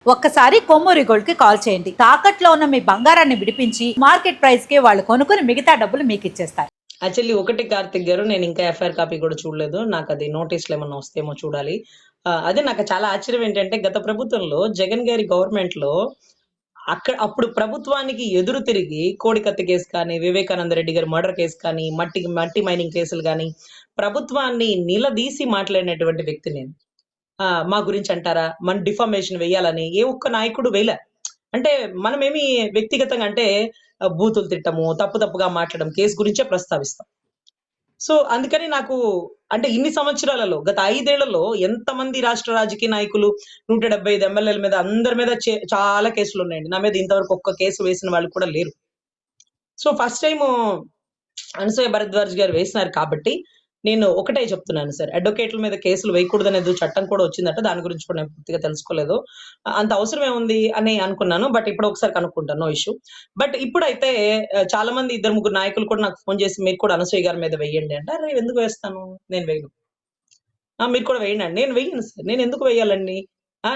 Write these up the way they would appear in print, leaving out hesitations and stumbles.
ఒక్కసారి కొమ్మూరి గోల్డ్ కి కాల్ చేయండి. తాకట్లో ఉన్న మీ బంగారాన్ని విడిపించి మార్కెట్ ప్రైస్ కి వాళ్ళు కొనుక్కుని మిగతా డబ్బులు మీకు ఇచ్చేస్తారు. యాక్చువల్లీ ఒకటి కార్తిక్ గారు, నేను ఇంకా ఎఫ్ఐఆర్ కాపీ కూడా చూడలేదు. నాకు అది నోటీసులు ఏమన్నా వస్తేమో చూడాలి. అదే నాకు చాలా ఆశ్చర్యం ఏంటంటే, గత ప్రభుత్వంలో జగన్ గారి గవర్నమెంట్ లో అప్పుడు ప్రభుత్వానికి ఎదురు తిరిగి కోడికత్తి కేసు కానీ, వివేకానంద రెడ్డి గారి మర్డర్ కేసు కానీ, మట్టి మైనింగ్ కేసులు కానీ, ప్రభుత్వాన్ని నిలదీసి మాట్లాడినటువంటి వ్యక్తి నేను. మా గురించి అంటారా, మన డిఫామేషన్ వేయాలని ఏ ఒక్క నాయకుడు వేయలే. అంటే మనమేమి వ్యక్తిగతంగా అంటే బూతులు తిట్టము, తప్పుగా మాట్లాడడం, కేసు గురించే ప్రస్తావిస్తాం. సో, అందుకని నాకు అంటే ఇన్ని సంవత్సరాలలో గత 5 ఏళ్లలో ఎంతమంది రాష్ట్ర రాజకీయ నాయకులు 175 ఎమ్మెల్యేల మీద అందరి మీద చాలా కేసులున్నాయండి. నా మీద ఇంతవరకు ఒక్క కేసు వేసిన వాళ్ళు కూడా లేరు. So, first time Anasuya Bharadwaj గారు వేసినారు కాబట్టి నేను ఒకటే చెప్తున్నాను సార్. అడ్వకేట్ల మీద కేసులు వేయకూడదనేదో చట్టం కూడా వచ్చిందట. దాని గురించి కూడా నేను పూర్తిగా తెలుసుకోలేదు. అంత అవసరం ఏముంది అని అనుకున్నాను. బట్ ఇప్పుడు ఒకసారి కనుక్కుంటాను. No issue. బట్ ఇప్పుడైతే చాలా మంది 2, 3 నాయకులు కూడా నాకు ఫోన్ చేసి మీరు కూడా అనసూయ గారి మీద వేయండి అంటే, అరే ఎందుకు వేస్తాను? నేను వేయను. మీరు కూడా వేయండి అండి. నేను వేయను సార్. నేను ఎందుకు వేయాలండి?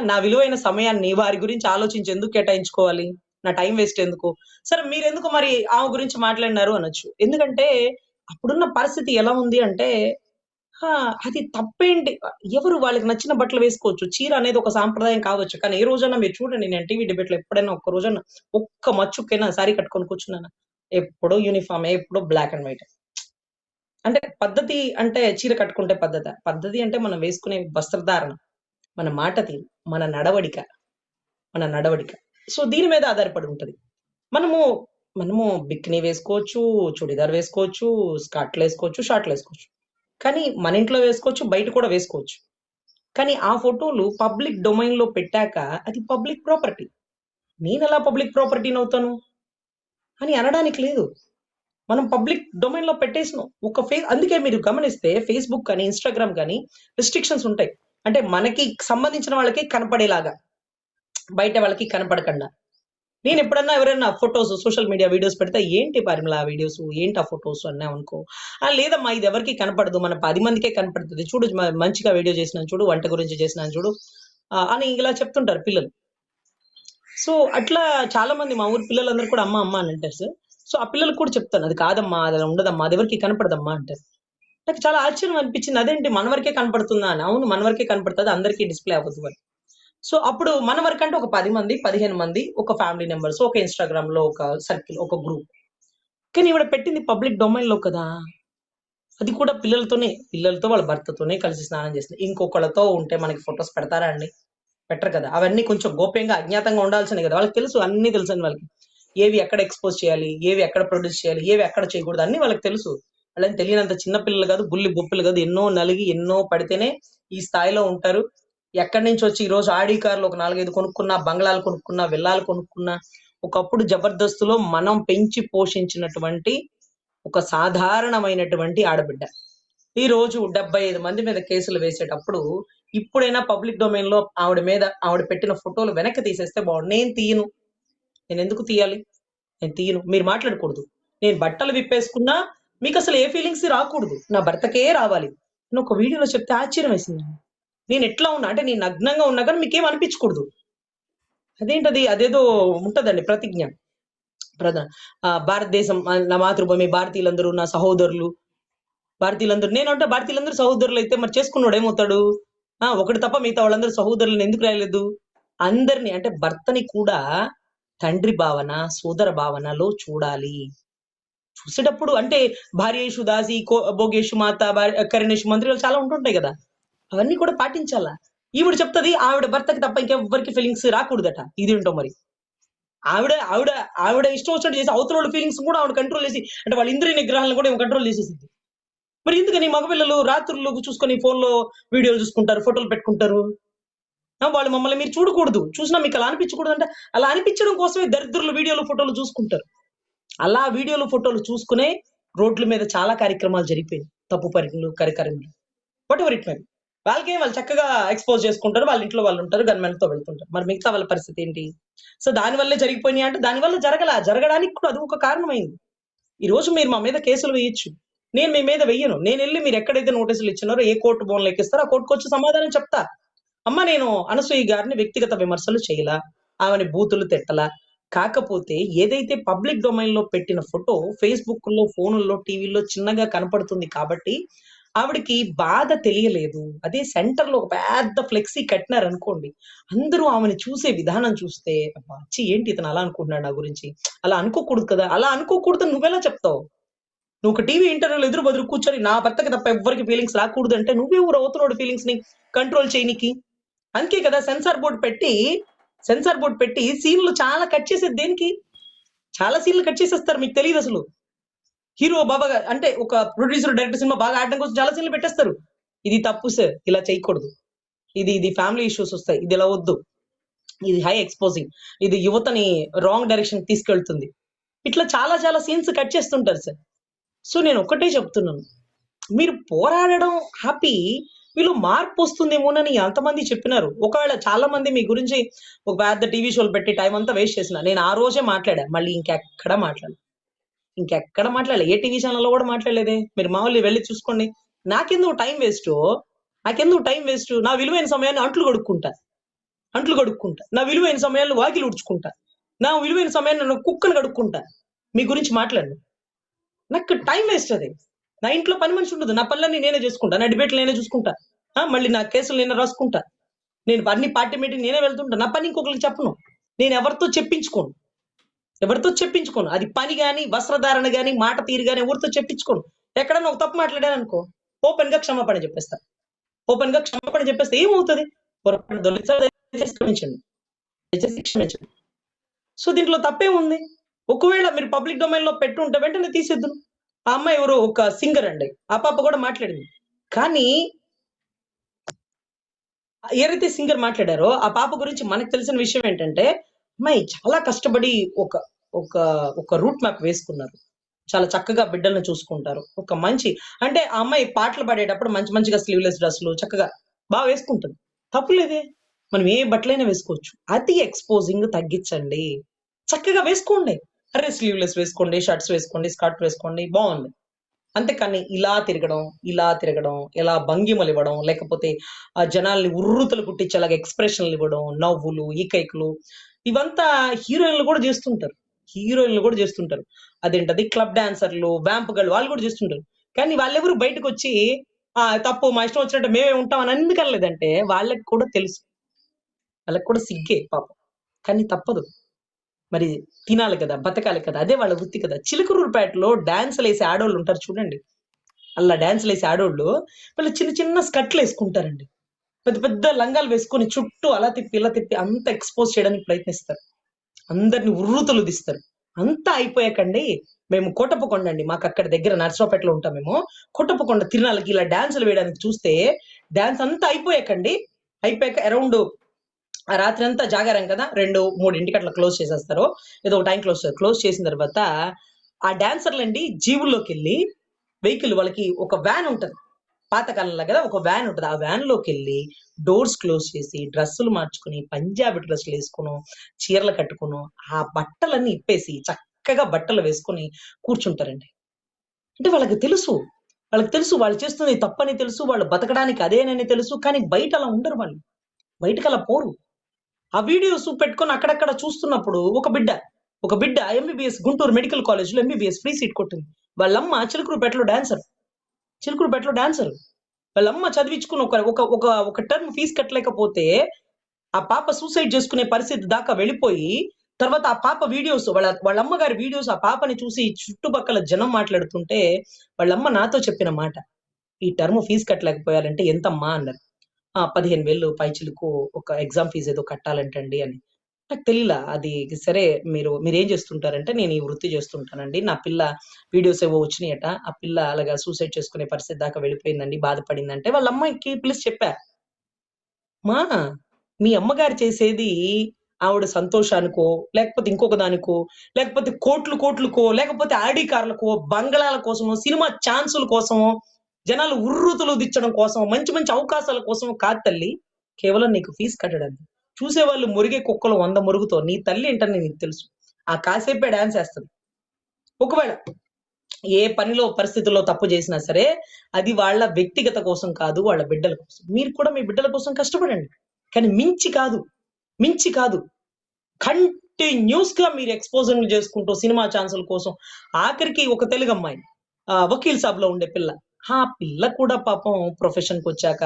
నా విలువైన సమయాన్ని వారి గురించి ఆలోచించి ఎందుకు కేటాయించుకోవాలి? నా టైం వేస్ట్ ఎందుకు? సరే మీరెందుకు మరి ఆమె గురించి మాట్లాడినారు అనొచ్చు. ఎందుకంటే అప్పుడున్న పరిస్థితి ఎలా ఉంది అంటే, అది తప్పేంటి? ఎవరు వాళ్ళకి నచ్చిన బట్టలు వేసుకోవచ్చు. చీర అనేది ఒక సాంప్రదాయం కావచ్చు. కానీ ఏ రోజన్నా మీరు చూడండి, నేను టీవీ డిబేట్‌లో ఎప్పుడైనా ఒక్క రోజన్నా ఒక్క మచ్చుకైనా సారీ కట్టుకొని కూర్చున్నానా? ఎప్పుడూ యూనిఫార్మే, ఎప్పుడూ బ్లాక్ అండ్ వైటే. అంటే పద్ధతి అంటే చీర కట్టుకుంటే పద్ధతా? పద్ధతి అంటే మనం వేసుకునే వస్త్రధారణ, మన మాట తీరు, మన నడవడిక, మన నడవడిక. సో, దీని మీద ఆధారపడి ఉంటది. మనము, మనము బికినీ వేసుకోవచ్చు, చుడిదార్ వేసుకోవచ్చు, స్కర్ట్‌లేసుకోవచ్చు, షార్ట్‌లేసుకోవచ్చు. కానీ మన ఇంట్లో వేసుకోవచ్చు, బయట కూడా వేసుకోవచ్చు. కానీ ఆ ఫోటోలు పబ్లిక్ డొమైన్‌లో పెట్టాక అది పబ్లిక్ ప్రాపర్టీ. నేనెలా పబ్లిక్ ప్రాపర్టీనవుతాను? అని అనడానికి లేదు. మనం పబ్లిక్ డొమైన్‌లో పెట్టేసినాం. అందుకే మీరు గమనిస్తే ఫేస్‌బుక్ కానీ, ఇన్‌స్టాగ్రామ్ గాని రిస్ట్రిక్షన్స్ ఉంటాయి. అంటే మనకి సంబంధించిన వాళ్ళకే కనపడేలాగా. బయట వాళ్ళకి కనపడకుండా. నేనెప్పుడన్నా ఎవరైనా ఫోటోస్ సోషల్ మీడియా వీడియోస్ పెడితే, "ఏంటి పరిమళ ఆ వీడియోస్? ఏంటి ఆ ఫోటోస్?" అన్నావనుకో, లేదమ్మా ఇది ఎవరికీ కనపడదు. మన 10 మందికే కనపడుతది. చూడు మంచిగా వీడియో చేసినాను చూడు, వంట గురించి చేసినాను చూడు అని ఇలా చెప్తుంటారు పిల్లలు. సో, అట్లా చాలా మంది మా ఊరు పిల్లలందరూ కూడా అమ్మ, అమ్మ అని అంటారు సార్. సో, ఆ పిల్లలకి కూడా చెప్తాను. "అది కాదమ్మా, అదలా ఉండదమ్మా, అదెవరికీ కనపడదమ్మా" అంటారు. నాకు చాలా ఆశ్చర్యం అనిపించింది. అదేంటి మన వరకే కనపడుతుందా అని. అవును, మన వరకే కనపడతది. అందరికీ డిస్‌ప్లే అవ్వదు అని. సో, అప్పుడు మన వరకంటే ఒక 10 మంది, 15 మంది, ఒక ఫ్యామిలీ మెంబర్స్, ఒక ఇన్‌స్టాగ్రామ్‌లో ఒక సర్కిల్, ఒక గ్రూప్. కానీ ఈవిడ పెట్టింది పబ్లిక్ డొమైన్‌లో కదా! అది కూడా పిల్లలతో వాళ్ళ భర్తతోనే కలిసి స్నానం చేసింది. ఇంకొకళ్ళతో ఉంటే మనకి ఫోటోస్ పెడతారా అండి? పెట్టరు కదా! అవన్నీ కొంచెం గోప్యంగా, అజ్ఞాతంగా ఉండాల్సినయి కదా! వాళ్ళకి తెలుసు. అన్నీ తెలుసండి వాళ్ళకి. ఏవి ఎక్కడ ఎక్స్‌పోజ్ చేయాలి? ఏవి ఎక్కడ ప్రొడ్యూస్ చేయాలి? ఏవి ఎక్కడ చేయకూడదు? అన్నీ వాళ్ళకి తెలుసు. వాళ్ళేం తెలియనంత చిన్న పిల్లలు కాదు, బుల్లి బొప్పులు కాదు. ఎన్నో నలిగి, ఎన్నో పడితేనే ఈ స్థాయిలో ఉంటారు. ఎక్కడి నుంచొచ్చి ఈరోజు ఆడి కార్‌లు ఒక 4, 5 కొనుక్కున్నా, బంగ్లాలు కొనుక్కున్నా, విల్లాలు కొనుక్కున్నా, ఒకప్పుడు జబర్దస్త్‌లో మనం పెంచి పోషించినటువంటి ఒక సాధారణమైనటువంటి ఆడబిడ్డ. ఈరోజు 75 మంది మీద కేసులు వేసేటప్పుడు, ఇప్పుడైనా పబ్లిక్ డొమైన్‌లో ఆవిడ పెట్టిన ఫోటోలు వెనక్కి తీసేస్తే బావుండు. నేను తీయను. నేనెందుకు తీయాలి? నేను తీయను. మీరు మాట్లాడకూడదు. నేను బట్టలు విప్పేసుకున్నా మీకసలు ఏ ఫీలింగ్స్ రాకూడదు. నా భర్తకే రావాలి. అని ఒక వీడియోలో చెప్తే ఆశ్చర్యమేసింది. నేనెట్లా ఉన్నా అంటే నేను నగ్నంగా ఉన్నా గాని మీకేం అనిపించకూడదు. అదేంటది? అదేదో ఉంటదండి ప్రతిజ్ఞ. భారతదేశం నా మాతృభూమి, భారతీయులందరూ నా సహోదరులు. నేనంటే భారతీయులందరూ సహోదరులైతే మరి చేసుకున్నోడు ఏమవుతాడు? ఒకడు తప్ప మిగతా వాళ్ళందరూ సహోదరులని ఎందుకు రాయలేదు? అందరిని అంటే భర్తని కూడా తండ్రి భావన, సోదర భావనలో చూడాలి. చూసేటప్పుడు అంటే భార్యేషు దాసి, భోగేషు మాత, కరణేషు మంత్రిలు చాలా ఉంటుంటాయి గదా! అవన్నీ కూడా పాటించాలా. ఈవిడ చెప్తది ఆవిడ భర్తకి తప్ప ఇంకెవ్వరికి ఫీలింగ్స్ రాకూడదట. ఇదేంటో మరి. ఆవిడ ఆవిడ ఆవిడ ఇష్టం వచ్చినట్టు చేసి అవతలోళ్ళ ఫీలింగ్స్ కూడా ఆవిడ కంట్రోల్ చేసి అంటే వాళ్ళ ఇంద్రియ నిగ్రహాలను కూడా ఈమె కంట్రోల్ చేసేసిద్ది. మరి ఎందుకని మగపిల్లలు రాత్రుళ్ళు చూసుకొని ఫోన్‌లో వీడియోలు చూసుకుంటారు, ఫోటోలు పెట్టుకుంటారు. వాళ్ళు మమ్మల్ని మీరు చూడకూడదు. చూసినా మీకు అలా అనిపించకూడదంటే, అలా అనిపించడం కోసమే దరిద్రులు వీడియోలు, ఫోటోలు చూసుకుంటారు. అలా వీడియోలు, ఫోటోలు చూసుకునే రోడ్ల మీద చాలా కార్యక్రమాలు జరిగిపోయినాయి. తప్పు పనులు, కరికరములు. Whatever it may be. వాళ్ళు చక్కగా ఎక్స్‌పోజ్ చేసుకుంటారు. వాళ్ళ ఇంట్లో వాళ్ళు ఉంటారు. గన్‌మెన్‌తో వెళ్తుంటారు. మరి మిగతా వాళ్ళ పరిస్థితి ఏంటి? సో, దాని వల్లే జరిగిపోయినాయి అంటే దాని వల్ల జరగడానికి కూడా అది ఒక కారణమైంది. ఈరోజు మీరు మా మీద కేసులు వేయొచ్చు. నేను మీ మీద వెయ్యను. నేనెళ్లి మీరు ఎక్కడైతే నోటీసులు ఇచ్చినారో ఏ కోర్ట్ బోన్‌లో ఎక్కిస్తారో ఆ కోర్ట్‌కొచ్చి సమాధానం చెప్తా. అమ్మ నేను అనసూయ గారిని వ్యక్తిగత విమర్శలు చేయలా, ఆమెని బూతులు తిట్టలా. కాకపోతే ఏదైతే పబ్లిక్ డొమైన్ లో పెట్టిన ఫోటో ఫేస్‌బుక్‌లో, ఫోనుల్లో, టీవీల్లో చిన్నగా కనపడుతుంది కాబట్టి, ఆవిడకి బాధ తెలియలేదు. అదే సెంటర్‌లో ఒక పెద్ద ఫ్లెక్సీ కట్టినారనుకోండి, అందరూ ఆమెని చూసే విధానం చూస్తే, అబ్బా! ఛీ! ఏంటి ఇతను అలా అనుకుంటున్నాడు నా గురించి. అలా అనుకోకూడదు కదా! అలా అనుకోకూడదని నువ్వెలా చెప్తావు? నువ్వు ఒక టీవీ ఇంటర్వ్యూలో ఎదురు బెదురు కూర్చొని నా భర్తకి తప్ప ఎవ్వరికీ ఫీలింగ్స్ రాకూడదంటే నువ్వెవరు అవతలోడి ఫీలింగ్స్‌ని కంట్రోల్ చేయనీకి? అందుకే కదా సెన్సార్ బోర్డ్ పెట్టి సీన్‌లు చాలా కట్ చేసేది దేనికి? చాలా సీన్‌లు కట్ చేసేస్తారు. మీకు తెలీదసలు. హీరో బాబాగా అంటే ఒక ప్రొడ్యూసర్, డైరెక్టర్ సినిమా బాగా ఆడడం కోసం చాలా సీన్‌లు పెట్టేస్తారు. ఇది తప్పు సార్. ఇలా చేయకూడదు. ఇది ఫ్యామిలీ ఇష్యూస్ ఒస్తాయి. ఇది ఇలా వద్దు. ఇది హై ఎక్స్‌పోజింగ్. ఇది యువతని రాంగ్ డైరెక్షన్‌కి తీసుకెళ్తుంది. ఇట్లా చాలా చాలా సీన్స్ కట్ చేస్తుంటారు సార్. సో నేను ఒక్కటే చెప్తున్నాను. మీరు పోరాడడం ఆపి, మీలో మార్పొస్తుందేమోనని ఎంతమంది చెప్పినారు. ఒకవేళ చాలా మంది మీ గురించి ఒక పెద్ద టీవీ షోలు పెట్టి టైమ్ అంతా వేస్ట్ చేసిన. నేను ఆ రోజే మాట్లాడా. మళ్ళీ ఇంకెక్కడ మాట్లాడలే. ఇంకెక్కడ మాట్లాడలే. ఏ టీవీ ఛానెల్‌లో గూడా మాట్లాడలేదే. మీరు మామూలుగా వెళ్లి చూసుకోండి. నాకెందుకు టైమ్ వేస్టు, నాకెందుకు టైమ్ వేస్టు. నా విలువైన సమయాన్ని అంట్లు కడుక్కుంటా. నా విలువైన సమయాల్లో వాకిలి ఊడ్చుకుంటా. నా విలువైన సమయాన్ని నేను కుక్కలు కడుక్కుంటా. మీ గురించి మాట్లాడను. నాకు టైం వేస్ట్ అది. నా ఇంట్లో పని మనిషి ఉండదు. నా పనులన్నీ నేనే చేసుకుంటా. నా డిబేట్‌లు నేనే చూసుకుంటా. మళ్ళీ నా కేసులు నేనే రాసుకుంటా. నేను అన్ని పార్టీ మీటింగ్ నేనే వెళ్తుంటా. నా పని ఇంకొకరికి చెప్పను. నేను ఎవరితో చెప్పించుకోను. అది పని గాని, వస్త్రధారణ గాని, మాట తీరు గాని ఎవరితో చెప్పించుకోను. ఎక్కడన్నా ఒక తప్పు మాట్లాడాననుకో ఓపెన్‌గా క్షమాపణ చెప్పేస్తా. ఓపెన్‌గా క్షమాపణ చెప్పేస్తే ఏమవుతది? పొరపాటు దొర్లితే దయచేసి క్షమించండి. దయచేసి క్షమించండి. సో దీంట్లో తప్పేముంది? ఒకవేళ మీరు పబ్లిక్ డొమైన్‌లో పెట్టుంటే వెంటనే తీసేద్దును. ఆ అమ్మాయి ఎవరో ఒక సింగర్ అండి. ఆ పాప కూడా మాట్లాడింది. కానీ ఎవరైతే సింగర్ మాట్లాడారో ఆ పాప గురించి మనకు తెలిసిన విషయం ఏంటంటే, అమ్మాయి చాలా కష్టపడి ఒక ఒక ఒక రూట్ మ్యాప్ వేసుకున్నారు. చాలా చక్కగా బిడ్డల్ని చూసుకుంటారు. ఒక మంచి అంటే ఆ అమ్మాయి పాటలు పాడేటప్పుడు మంచి మంచిగా స్లీవ్‌లెస్ డ్రెస్‌లు చక్కగా వేసుకుంటుంది. తప్పు లేదే. మనం ఏ బట్టలైనా వేసుకోవచ్చు. అతి ఎక్స్‌పోజింగ్ తగ్గిచ్చండి. చక్కగా వేసుకోండి. అరే! స్లీవ్‌లెస్ వేసుకోండి, షర్ట్స్ వేసుకోండి, స్కర్ట్ వేసుకోండి బావుంది. అంతేకాని ఇలా తిరగడం, ఇలా భంగిమలివ్వడం, లేకపోతే జనాల్ని ఉర్రూతలు పుట్టించేలాగా ఎక్స్‌ప్రెషన్‌లివ్వడం, నవ్వులు, ఈకైకలు ఇవంతా హీరోయిన్‌లు గూడా జేస్తుంటారు. అదేంటది క్లబ్ డాన్సర్‌లు, వ్యాంప్ గర్ల్ వాళ్ళు గూడా జేస్తుంటారు. కానీ వాళ్ళెవరు బయటకొచ్చి తప్పు మా ఇష్టం వచ్చినట్టు మేమే ఉంటాం అని ఎందుకనలేదంటే వాళ్ళకి కూడా తెలుసు. వాళ్ళకి కూడా సిగ్గే పాపం. కానీ తప్పదు. మరి తినాలి కదా! బతకాలి కదా! అదే వాళ్ళ వృత్తి కదా! చిలుకూరుపేటలో డాన్సులేసే ఆడోళ్ళుంటారు చూడండి. అలా డాన్సులేసే ఆడోళ్ళు, వాళ్ళు చిన్న చిన్న స్కర్ట్‌లేసుకుంటారండి. పెద్ద పెద్ద లంగాలు వేసుకొని చుట్టూ అలా తిప్పి, ఇలా తిప్పి అంతా ఎక్స్‌పోజ్ చేయడానికి ప్రయత్నిస్తారు. అందరిని ఉర్రూతలూదిస్తారు. అంతా అయిపోయాకండి మేము కోటప్పకొండ అండి. మాకక్కడ దగ్గర నర్సరావుపేటలో ఉంటాం మేము. కోటప్పకొండ తిరునాళ్ళకి ఇలా డాన్సులు వేయడానికి చూస్తే, డాన్స్ అంతా అయిపోయాక అరౌండ్ ఆ రాత్రంతా జాగారం కదా! 2, 3కి అట్లా క్లోజ్ చేసేస్తారు. ఏదో ఒక టైం క్లోజ్ చేసిన తర్వాత ఆ డాన్సర్‌లండి జీవుల్లోకెళ్ళి వెహికల్ వాళ్ళకి ఒక వ్యాన్ ఉంటది. పాత కాలంలో గదా! ఒక వ్యాన్ ఉంటది. ఆ వ్యాన్‌లోకెళ్ళి డోర్స్ క్లోజ్ చేసి, డ్రెస్సులు మార్చుకొని, పంజాబీ డ్రెస్సులేసుకొనో, చీరలు కట్టుకొనో, ఆ బట్టలన్నీ ఇప్పేసి చక్కగా బట్టలు వేసుకొని కూర్చుంటారండి. అంటే వాళ్ళకి తెలుసు. వాళ్ళకి తెలుసు వాళ్ళు చేస్తున్నది తప్పని తెలుసు. వాళ్ళు బతకడానికి అదేనని తెలుసు. కానీ బయట అలా ఉండరు వాళ్ళు. బయటకలా పోరు. ఆ వీడియోస్ పెట్టుకొని అక్కడక్కడ చూస్తున్నప్పుడు ఒక బిడ్డ ఎంబీబీఎస్ గుంటూరు మెడికల్ కాలేజ్‌లో ఎంబీబీఎస్ ఫ్రీ సీట్ కొట్టింది. వాళ్ళమ్మ చిలుకూరుపేటలో డాన్సర్. వాళ్ళమ్మ చదివించుకుని ఒక ఒక ఒక ఒక టర్మ్ ఫీజ్ కట్టలేకపోతే, ఆ పాప సూసైడ్ చేసుకునే పరిస్థితి దాకా వెళ్ళిపోయి, తర్వాత ఆ పాప వీడియోస్ వాళ్ళ అమ్మగారి వీడియోస్ ఆ పాపని చూసి చుట్టుపక్కల జనం మాట్లాడుతుంటే, వాళ్ళమ్మ నాతో చెప్పిన మాట. "ఈ టర్మ్ ఫీజ్ కట్టలేకపోయారంటే ఎంతమ్మా?" అన్నారు. ఆ! 15,000 పైచిలుకు ఒక ఎగ్జామ్ ఫీజ్ ఏదో కట్టాలంటండి అని. నాకు తెలీలా. అది సరే మీరేం చేస్తుంటారంటే, నేను ఈ వృత్తి చేస్తుంటానండి. నా పిల్ల వీడియోస్ ఏవో వచ్చినాయట. ఆ పిల్ల అలాగా సూసైడ్ చేసుకునే పరిస్థితి దాకా వెళ్ళిపోయిందండి. బాధపడిందంటే వాళ్ళ అమ్మాయికి పిలిసి చెప్పా. "అమ్మా! మీ అమ్మగారు చేసేది ఆవిడ సంతోషానికో, లేకపోతే ఇంకొక దానికో, లేకపోతే కోట్లుకో, లేకపోతే ఆడి కార్లకో, బంగళాల కోసమో, సినిమా ఛాన్సుల కోసమో, జనాలు ఉర్రూతలూదిచ్చడం కోసం, మంచి మంచి అవకాశాల కోసమో కాదు తల్లి. కేవలం నీకు ఫీజు కట్టడానికి. చూసేవాళ్ళు మురిగే కుక్కలు 100 మురుగుతో. నీ తల్లి ఏంటని నీకు తెలుసు. ఆ కాసేపే డాన్స్ ఏస్తది. ఒకవేళ ఏ పనిలో పరిస్థితుల్లో తప్పు చేసినా సరే, అది వాళ్ళ వ్యక్తిగత కోసం కాదు, వాళ్ళ బిడ్డల కోసం. మీరు కూడా మీ బిడ్డల కోసం కష్టపడండి. కానీ మించి కాదు కంటిన్యూస్ గా మీరు ఎక్స్పోజర్ చేసుకుంటూ సినిమా ఛాన్సుల కోసం ఆఖరికి ఒక తెలుగు అమ్మాయి వకీల్ సాబ్ లో ఉండే పిల్ల ఆ పిల్ల కూడా పాపం ప్రొఫెషన్ కి వచ్చాక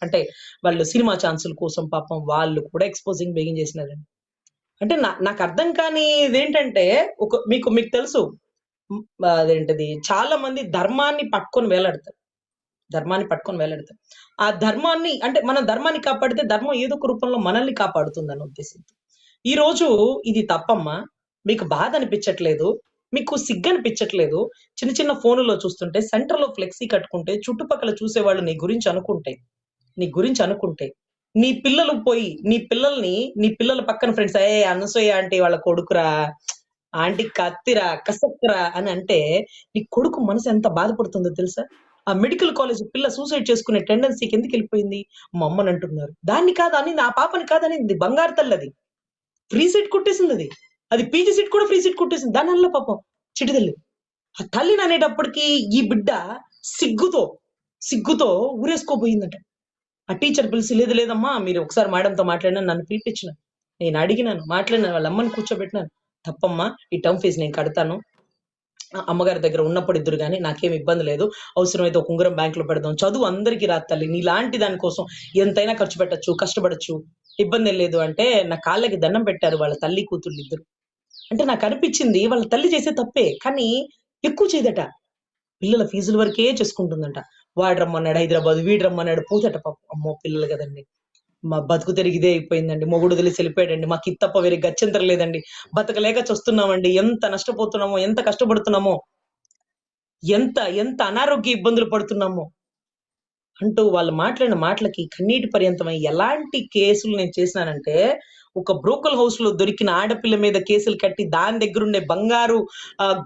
అంటే వాళ్ళు సినిమా ఛాన్సుల కోసం పాపం వాళ్ళు కూడా ఎక్స్పోజింగ్ బిగిన్ చేసినారండి. అంటే నాకు అర్థం కాని ఇదేంటంటే మీకు మీకు తెలుసు అదేంటిది చాలా మంది ధర్మాన్ని పట్టుకొని వేలాడతారు. ఆ ధర్మాన్ని అంటే మనం ధర్మాన్ని కాపాడితే ధర్మం ఏదో ఒక రూపంలో మనల్ని కాపాడుతుంది అన్న ఉద్దేశంతో. ఈ రోజు ఇది తప్పమ్మా, మీకు బాధ అనిపించట్లేదు, మీకు సిగ్గు అనిపించట్లేదు. చిన్న చిన్న ఫోనులో చూస్తుంటే సెంటర్ లో ఫ్లెక్సీ కట్టుకుంటే చుట్టుపక్కల చూసేవాళ్ళు నీ గురించి అనుకుంటే నీ పిల్లలు పోయి నీ పిల్లల పక్కన ఫ్రెండ్స్ అనసూయ ఆంటీ వాళ్ళ కొడుకురా, ఆంటీ కత్తిరా కసక్రా అని అంటే నీ కొడుకు మనసు ఎంత బాధపడుతుందో తెలుసా? ఆ మెడికల్ కాలేజ్ పిల్ల సూసైడ్ చేసుకునే టెండెన్సీకి ఎందుకు వెళ్ళిపోయింది? మా అమ్మని అంటున్నారు. దాన్ని కాదు అని ఆ పాపని కాదని బంగారు తల్లి, అది ఫ్రీ సీట్ కొట్టేసింది. అది పీజీ సీట్ కూడా ఫ్రీ సీట్ కొట్టేసింది. దానివల్ల పాపం చిటి తల్లి ఆ తల్లిని అనేటప్పటికి ఈ బిడ్డ సిగ్గుతో ఊరేసుకోపోయిందట. ఆ టీచర్ పిలిచి లేదమ్మా మీరు ఒకసారి మేడంతో మాట్లాడినా, నన్ను పిలిపించిన, నేను అడిగినాను, మాట్లాడినాను, వాళ్ళ అమ్మని కూర్చోబెట్టినాను. తప్పమ్మా ఈ టర్మ్ ఫీజు నేను కడతాను, అమ్మగారి దగ్గర ఉన్నప్పుడు ఇద్దరు కానీ నాకేం ఇబ్బంది లేదు, అవసరమైతే ఒక ఉంగరం బ్యాంక్ లో పెడదాం, చదువు అందరికీ రాదు తల్లి, నీలాంటి దానికోసం ఎంతైనా ఖర్చు పెట్టచ్చు, కష్టపడచ్చు, ఇబ్బంది లేదు అంటే నా కాళ్ళకి దండం పెట్టారు వాళ్ళ తల్లి కూతుళ్ళు ఇద్దరు. అంటే నాకు అనిపించింది వాళ్ళ తల్లి చేసే తప్పే, కానీ ఎక్కువ చేయదట, పిల్లల ఫీజుల వరకే చేసుకుంటుందంట. వాడు రమ్మన్నాడు హైదరాబాద్, వీడు రమ్మన్నాడు పోతట. పాపం అమ్మో పిల్లలు కదండి, మా బతుకు తిరిగిదే అయిపోయిందండి, మొగుడు తెలిసి వెళ్ళిపోయాడండి, మాకు ఇది తప్ప వేరే గత్యంతరం లేదండి, బతకలేక చూస్తున్నామండి, ఎంత నష్టపోతున్నామో, ఎంత కష్టపడుతున్నామో, ఎంత ఎంత అనారోగ్య ఇబ్బందులు పడుతున్నామో అంటూ వాళ్ళు మాట్లాడిన మాటలకి కన్నీటి పర్యంతమై ఎలాంటి కేసులు నేను చేసినానంటే, ఒక బ్రోకల్ హౌస్ లో దొరికిన ఆడపిల్ల మీద కేసులు కట్టి దాని దగ్గర ఉండే బంగారు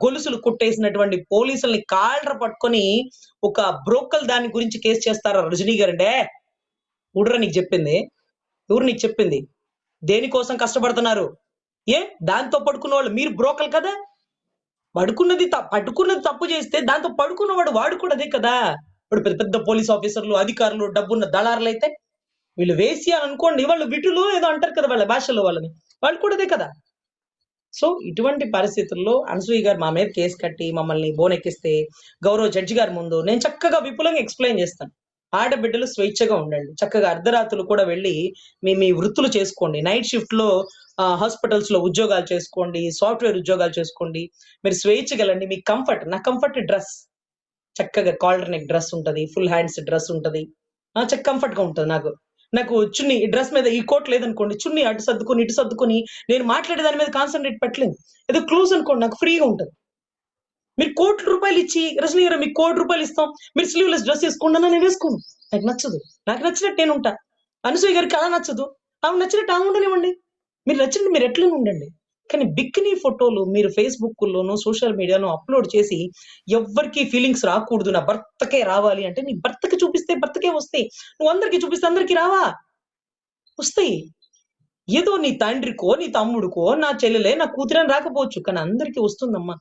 గొలుసులు కొట్టేసినటువంటి పోలీసుల్ని కాళ్ళ పట్టుకొని ఒక బ్రోకల్ దాని గురించి కేసు చేస్తారా రజనీ గారంటే? ఊడరా నీకు చెప్పింది? ఎవరు నీకు చెప్పింది? దేనికోసం కష్టపడుతున్నారు? దాంతో పడుకున్న వాళ్ళు మీరు బ్రోకల్ కదా, పడుకున్నది తప్పు చేస్తే దాంతో పడుకున్నవాడు వాడు కూడా అదే కదా. ఇప్పుడు పెద్ద పెద్ద పోలీస్ ఆఫీసర్లు, అధికారులు, డబ్బున్న దళారులు అయితే వీళ్ళు వేసి అని అనుకోండి, వాళ్ళు విటులు ఏదో అంటారు కదా వాళ్ళ భాషలో, వాళ్ళు కూడా అదే కదా. సో ఇటువంటి పరిస్థితుల్లో అనసూయ గారు మా మీద కేసు కట్టి మమ్మల్ని బోనెక్కిస్తే గౌరవ జడ్జి గారి ముందు నేను చక్కగా విపులంగా ఎక్స్ప్లెయిన్ చేస్తాను. ఆడబిడ్డలు స్వేచ్ఛగా ఉండండి, చక్కగా అర్ధరాత్రులు కూడా వెళ్ళి మీ వృత్తులు చేసుకోండి, నైట్ షిఫ్ట్ లో హాస్పిటల్స్ లో ఉద్యోగాలు చేసుకోండి, సాఫ్ట్వేర్ ఉద్యోగాలు చేసుకోండి, మీరు స్వేచ్ఛగా వెళ్ళండి. మీ కంఫర్ట్, నా కంఫర్ట్ డ్రెస్, చక్కగా కాలర్ నెక్ డ్రెస్ ఉంటది, ఫుల్ హ్యాండ్స్ డ్రెస్ ఉంటది, చక్క కంఫర్ట్ గా ఉంటది. నాకు చున్నీ డ్రెస్ మీద ఈ కోట్ లేదనుకోండి, చున్నీ అటు సర్దుకొని ఇటు సర్దుకొని నేను మాట్లాడే దాని మీద కాన్సన్ట్రేట్ పెట్టలేను. ఏదో క్లోజ్ అనుకోండి, నాకు ఫ్రీగా ఉంటది. మీరు ₹1,00,00,000 ఇచ్చి రజనీ గారు మీకు ₹1,00,00,000 ఇస్తాం, మీరు స్లీవ్లెస్ డ్రెస్ వేసుకోండి నేను వేసుకోను, నాకు నచ్చదు, నాకు నచ్చినట్టు నేను ఉంటా. అనసూయ గారికి అలా నచ్చదు, ఆమె నచ్చినట్టు ఆమె ఉండనివ్వండి, మీరు నచ్చినట్టు మీరు ఎట్లా ఉండండి. కానీ బిక్కినీ ఫోటోలు మీరు ఫేస్బుక్ లోను సోషల్ మీడియాలో అప్లోడ్ చేసి ఎవ్వరికి ఫీలింగ్స్ రాకూడదు, నా భర్తకే రావాలి అంటే నీ భర్తకి చూపిస్తే భర్తకే వస్తాయి, నువ్వు అందరికి చూపిస్తే అందరికి రావా? వస్తాయి. ఏదో నీ తండ్రికో నీ తమ్ముడికో నా చెల్లెలే నా కూతురని రాకపోవచ్చు, కానీ అందరికీ వస్తుందమ్మా.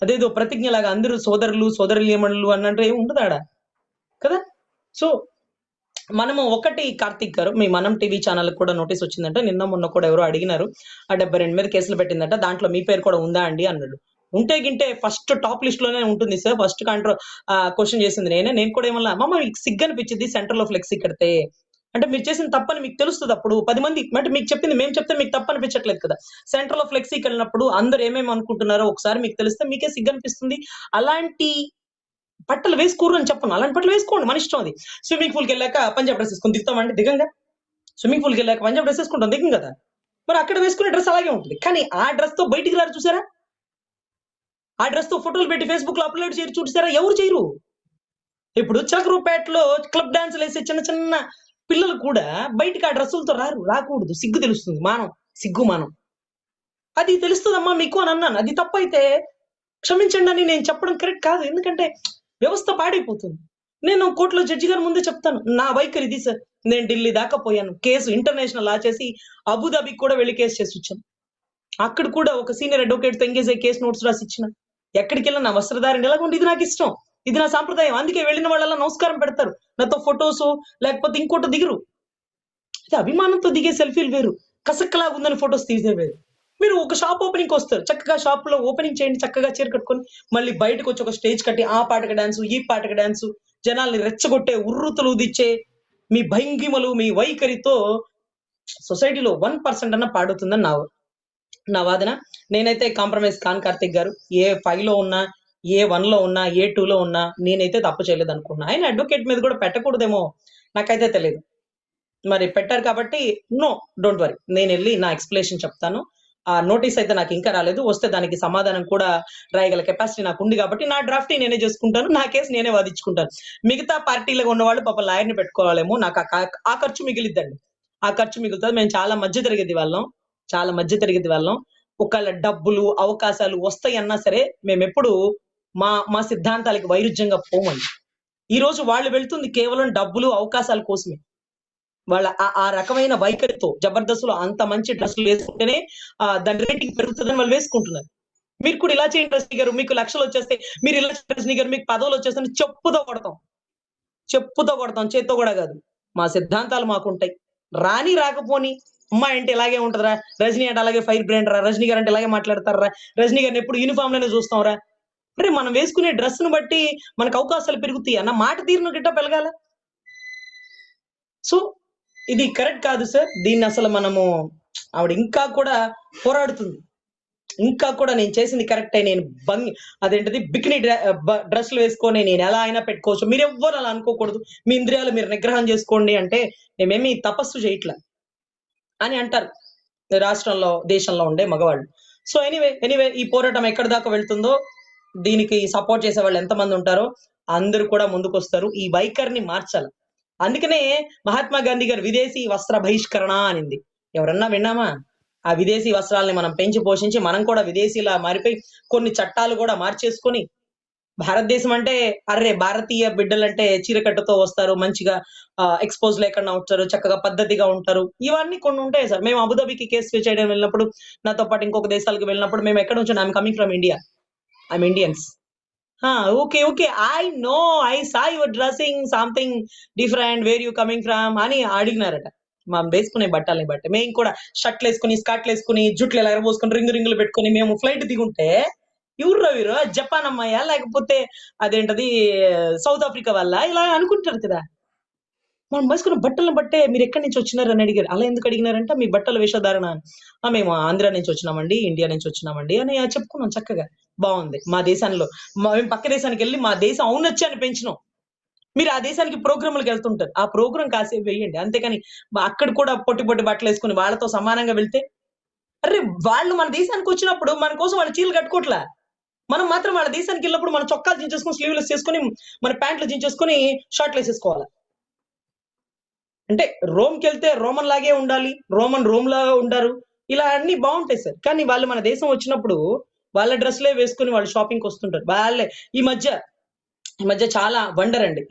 అదేదో ప్రతిజ్ఞలాగా అందరూ సోదరులు సోదరులేమణులు అన్నట్టు ఏమి ఉండదాడా కదా. సో మనము ఒకటి కార్తిక్ గారు, మీ మనం టీవీ ఛానల్ కూడా నోటీస్ వచ్చిందంట, నిన్న మొన్న కూడా ఎవరో అడిగినారు, ఆ 72 మీద కేసులు పెట్టిందట, దాంట్లో మీ పేరు కూడా ఉందా అండి అన్నాడు. ఉంటే గింటే ఫస్ట్ టాప్ లిస్ట్ లోనే ఉంటుంది సార్, ఫస్ట్ క్వశ్చన్ చేసింది నేను కూడా ఏమన్నా అమ్మ మీకు సిగ్గు అనిపించింది సెంటర్ లో ఫ్లెక్సీ కడితే అంటే మీరు చేసిన తప్పని మీకు తెలుస్తుంది. అప్పుడు 10 మంది అంటే మీకు చెప్పింది మేము చెప్తే మీకు తప్పు అనిపించట్లేదు కదా. సెంటర్ లో ఫ్లెక్సీకి వెళ్ళినప్పుడు అందరు ఏమేమి అనుకుంటున్నారో ఒకసారి మీకు తెలిస్తే మీకే సిగ్గు అనిపిస్తుంది. అలాంటి బట్టలు వేసుకోరు అని చెప్పను, అలాంటి బట్టలు వేసుకోండి, మన ఇష్టం అది. స్విమ్మింగ్ పూల్కి వెళ్ళాక పంజాబ్ డ్రెస్ వేసుకొని దిగుతామండి, దిగంగా. స్విమ్మింగ్ పూల్కి వెళ్ళాక పంజాబ్ డ్రెస్ వేసుకుంటాం, దిగం కదా. మరి అక్కడ వేసుకునే డ్రెస్ అలాగే ఉంటుంది, కానీ ఆ డ్రెస్ తో బయటికి రారు చూసారా, ఆ డ్రెస్ తో ఫోటోలు పెట్టి ఫేస్బుక్ లో అప్లోడ్ చేసి చూసారా, ఎవరు చేయరు. ఇప్పుడు చిలకరూపేటలో క్లబ్ డాన్సులు వేసే చిన్న చిన్న పిల్లలు కూడా బయటికి ఆ డ్రెస్సులతో రాకూడదు, సిగ్గు తెలుస్తుంది, మానం అది తెలుస్తుందమ్మా మీకు అని అన్నాను. అది తప్పైతే క్షమించండి అని నేను చెప్పడం కరెక్ట్ కాదు, ఎందుకంటే వ్యవస్థ పాడైపోతుంది. నేను కోర్టులో జడ్జి గారి ముందే చెప్తాను, నా వైఖరి ఇది సార్, నేను ఢిల్లీ దాకా పోయాను, కేసు ఇంటర్నేషనల్ లా చేసి అబుదాబికి కూడా వెళ్ళి కేసు చేసి వచ్చాను, అక్కడ కూడా ఒక సీనియర్ అడ్వకేట్ తో ఎంగేజ్ అయ్యి కేసు నోట్స్ రాసి ఇచ్చిన. ఎక్కడికి వెళ్ళినా నా వస్త్రధారణ ఎలాగ ఇది నాకు ఇష్టం, ఇది నా సాంప్రదాయం, అందుకే వెళ్ళిన వాళ్ళ నమస్కారం పెడతారు, నాతో ఫొటోస్ లేకపోతే ఇంకోటి దిగరు. అయితే అభిమానంతో దిగే సెల్ఫీలు వేరు. కసక్కలాగా ఉందని ఫోటోస్ తీసే వేరు. మీరు ఒక షాప్ ఓపెనింగ్‌కి వస్తారు. చక్కగా షాప్‌లో ఓపెనింగ్ చేయండి. చక్కగా చీర కట్టుకొని, మళ్ళీ బయటకొచ్చి ఒక స్టేజ్ కట్టి ఆ పాటకి డాన్సు, ఈ పాటకి డాన్సు, జనాల్ని రెచ్చగొట్టే, ఉర్రూతలు ఊదిచ్చే మీ భంగిమలు, మీ వైఖరితో సొసైటీలో 1% అన్నా పాడవుతుందని నా వాదన. నేనైతే కాంప్రమైజ్ కాను కార్తిక్ గారు. ఏ 5లో ఉన్నా, ఏ 1లో ఉన్నా, ఏ 2లో ఉన్నా నేనైతే తప్పు చేయలేదనుకుంటున్నా. ఆయన అడ్వొకేట్ మీద కూడా పెట్టకూడదేమో నాకైతే తెలీదు. మరి పెట్టారు కాబట్టి నో, డోంట్ వరీ. నేనెళ్లి నా ఎక్స్‌ప్లనేషన్ చెప్తాను. ఆ నోటీస్ అయితే నాకింకా రాలేదు. వస్తే దానికి సమాధానం కూడా రాయగల కెపాసిటీ నాకుంది కాబట్టి నా డ్రాఫ్ట్‌ని నేనే చేసుకుంటాను. నా కేస్ నేనే వాదించుకుంటాను. మిగతా పార్టీలుగా ఉన్నవాళ్ళు పాపం లాయర్‌ని పెట్టుకోవాలేమో. నాకు ఆ ఖర్చు మిగిలిద్దండి. ఆ ఖర్చు మిగులుతది. మేము చాలా మధ్య తరగతి వాళ్ళం. చాలా మధ్య తరగతి వాళ్ళం. ఒకళ్ళ డబ్బులు, అవకాశాలు వస్తాయన్నా సరే మేమెప్పుడు మా మా సిద్ధాంతాలకి వైరుధ్యంగా పోమండి. ఈరోజు వాళ్ళు వెళ్తుంది కేవలం డబ్బులు, అవకాశాల కోసమే. వాళ్ళ ఆ రకమైన వైఖరితో 'జబర్దస్త్‌లో' అంత మంచి డ్రెస్సులు వేసుకుంటేనే దాని రేటింగ్ పెరుగుతదని వాళ్ళు వేసుకుంటున్నారు. మీరు కూడా ఇలా చేయండి రజనీ గారు. మీకు లక్షలొచ్చేస్తాయి. మీరు ఇలా చేయండి రజనీ గారు. మీకు పదవులొచ్చేస్తాయని చెప్పుతో కొడతాం. చెప్పుతో కొడతాం. చేత్తో గూడా గాదు. మా సిద్ధాంతాలు మాకుంటాయి. రాకపోని అమ్మాయి అంటే ఇలాగే ఉంటదిరా. రజనీ అంటే అలాగే ఫైర్ బ్రాండ్ రా. రజనీ గారంటే ఇలాగే మాట్లాడతార్రా. రజనీ గారిని ఎప్పుడు యూనిఫార్మ్‌లోనే చూస్తాంరా. అరే మనం వేసుకునే డ్రెస్‌ని బట్టి మనకు అవకాశాలు పెరుగుతాయి అన్న మాట తీరును గిట్ట పెరగాల. సో, ఇది కరెక్ట్ కాదు సార్. దీన్నసలు మనము ఆవిడ ఇంకా కూడా పోరాడుతుంది. ఇంకా కూడా నేను చేసింది కరెక్టే. నేను అదేంటిది బికినీ డ్రెస్‌లు వేసుకొని నేనెలా అయినా పెట్టుకోవచ్చు. మీరెవ్వరు అలా అనుకోకూడదు. మీ ఇంద్రియాలు మీరు నిగ్రహం చేసుకోండి అంటే, మేమేమి తపస్సు చేయట్ల అని అంటారు. రాష్ట్రంలో, దేశంలో ఉండే మగవాళ్ళు. సో, ఎనీవే ఈ పోరాటం ఎక్కడి దాకా వెళ్తుందో, దీనికి సపోర్ట్ చేసేవాళ్ళు ఎంతమంది ఉంటారో అందరూ కూడా ముందుకొస్తారు. ఈ వైఖరిని మార్చాలి. అందుకనే మహాత్మా గాంధీ గారు విదేశీ వస్త్ర బహిష్కరణ అనింది. ఎవరన్నా విన్నామా? ఆ విదేశీ వస్త్రాల్ని మనం పెంచి పోషించి మనం కూడా విదేశీలా మారిపోయి కొన్ని చట్టాలు గూడా మార్చేసుకొని భారతదేశం అంటే అర్రె! భారతీయ బిడ్డలంటే చీరకట్టుతో వస్తారు. మంచిగా ఎక్స్‌పోజ్ లేకుండా ఉంటారు. చక్కగా పద్ధతిగా ఉంటారు. ఇవన్నీ కొన్ని ఉంటాయి సార్. మేము అబుదాబికి కేస్ చేయడం వెళ్ళినప్పుడు, నాతో పాటు ఇంకొక దేశాలకు వెళ్ళినప్పుడు మేము ఎక్కడి నుంచో I am coming from India. I am Indians. ఆ! Okay. I know. I saw your dressing something different. Where you coming from అని అడిగినారట. మనం వేసుకునే బట్టల్ని బట్టి. మేము కూడా షర్ట్‌లేసుకొని, స్కర్ట్‌లేసుకొని, జుట్లు ఇలా ఎరబోసుకొని, రింగులు పెట్టుకొని మేము ఫ్లైట్ దిగుంటే, ఎవర్రా వీరు? జపాన్ అమ్మాయా? లేకపోతే అదేంటది సౌత్ ఆఫ్రికా వాళ్ళా? ఇలా అనుకుంటారు కదా! మనం వేసుకున్న బట్టలను బట్టే మీరెక్కడి నుంచి వచ్చినారని అడిగారు. అలా ఎందుకు అడిగినారంటే, మీ బట్టల వేషధారణ అని. మేము ఆంధ్ర నుంచి వచ్చినామండి, ఇండియా నుంచి వచ్చినామండి అని చెప్పుకున్నాం చక్కగా. బావుంది. మా దేశంలో మేము పక్క దేశానికెళ్ళి మా దేశం ఔన్నత్యాన్ని పెంచినాం. మీరు ఆ దేశానికి ప్రోగ్రామ్‌లకెళ్తుంటారు. ఆ ప్రోగ్రామ్ కాసేపు వేయండి. అంతేగాని అక్కడ కూడా పొట్టి బట్టలేసుకొని వాళ్ళతో సమానంగా వెళ్తే, అరె! వాళ్ళు మన దేశానికొచ్చినప్పుడు మన కోసం వాళ్ళు చీరలు కట్టుకోవట్లా. మనం మాత్రం వాళ్ళ దేశానికెళ్ళినప్పుడు మన చొక్కాలు చించేసుకొని, స్లీవ్‌లెస్ చేసుకొని, మన ప్యాంట్లు చించేసుకొని షార్ట్‌లేసేసుకోవాల. అంటే రోమ్‌కెళ్తే రోమన్ లాగే ఉండాలి. రోమ్‌లాగా ఉంటారు. ఇలా అన్నీ బావుంటాయి సార్. కానీ వాళ్ళు మన దేశం వచ్చినప్పుడు వాళ్ళ డ్రెస్‌లే వేసుకొని వాళ్ళు షాపింగ్‌కొస్తుంటారు. ఈ మధ్య ఈ మధ్య చాలా వండర్ అండి.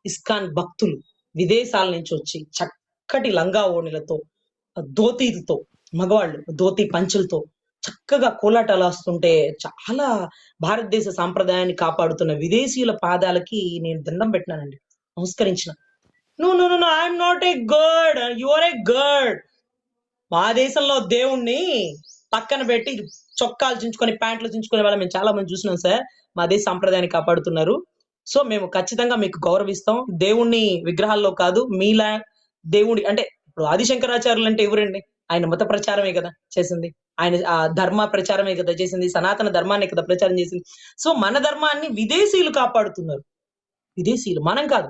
ఇస్కాన్ భక్తులు విదేశాల నుంచి వచ్చి చక్కటి లంగా ఓణిలతో, ధోతీలతో మగవాళ్ళు ధోతి పంచెలతో చక్కగా కోలాటాలేస్తుంటే చాలా భారతదేశ సాంప్రదాయాన్ని కాపాడుతున్న విదేశీయుల పాదాలకి నేను దండం పెట్టినానండి. నమస్కరించిన. No. I am not a god. You are a god. మా దేశంలో దేవుణ్ణి పక్కన పెట్టి చొక్కాలు చించుకొని, ప్యాంట్లు చించుకునే వాళ్ళని మేము చాలా మంది చూసినాం సార్. మా దేశ సంప్రదాయాన్ని కాపాడుతున్నారు. సో, మేము ఖచ్చితంగా మీకు గౌరవిస్తాం. దేవుణ్ణి విగ్రహాల్లో కాదు, మీలా దేవుడి అంటే ఇప్పుడు ఆదిశంకరాచార్యులు అంటే ఎవరండి? ఆయన మత ప్రచారమే కదా చేసింది. ఆయన ధర్మ ప్రచారమే కదా చేసింది. సనాతన ధర్మాన్నే కదా ప్రచారం చేసింది. సో, మన ధర్మాన్ని విదేశీయులు కాపాడుతున్నారు. విదేశీయులు. మనం కాదు.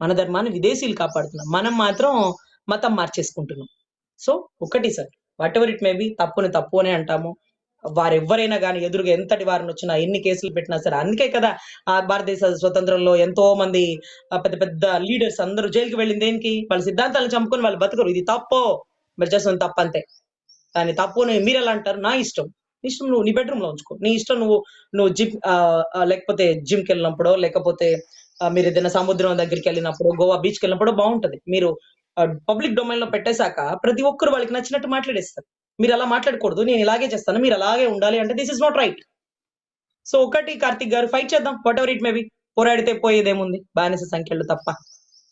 మన ధర్మాన్ని విదేశీయులు కాపాడుతున్నారు. మనం మాత్రం మతం మార్చేసుకుంటున్నాం. సో, ఒకటి sir. Whatever it may B తప్పుని తప్పు అనే అంటాము. వారెవ్వరైనా గాని ఎదురుగా ఎంతటి వారినొచ్చినా, ఎన్ని కేసులు పెట్టినా సరే అందుకే కదా భారతదేశ స్వతంత్రంలో ఎంతో మంది పెద్ద పెద్ద లీడర్స్ అందరూ జైలుకి వెళ్ళింది దేనికి? వాళ్ళ సిద్ధాంతాలను చంపుకొని వాళ్ళు బతకరు. ఇది తప్పు. మీరు చేస్తున్న తప్పంతే. దాన్ని తప్పు అని మీరెలా అంటారు? నా ఇష్టం. నీ ఇష్టం నువ్వు నీ బెడ్‌రూమ్‌లో ఉంచుకో. నీ ఇష్టం నువ్వు లేకపోతే జిమ్‌కెళ్ళినప్పుడో, లేకపోతే మీరేదైనా సముద్రం దగ్గరికెళ్ళినప్పుడో, గోవా బీచ్‌కెళ్ళినప్పుడో బావుంటది. మీరు పబ్లిక్ డొమైన్‌లో పెట్టేసాక ప్రతి ఒక్కరు వాళ్ళకి నచ్చినట్టు మాట్లాడేస్తారు. మీరలా మాట్లాడకూడదు. నేను ఇలాగే చేస్తాను. మీరు అలాగే ఉండాలి అంటే this is not right. So, ఒకటి కార్తిక్ గారు ఫైట్ చేద్దాం. Whatever it may B. పోరాడితే పోయేదేముంది? బానిస సంఖ్యలు తప్ప.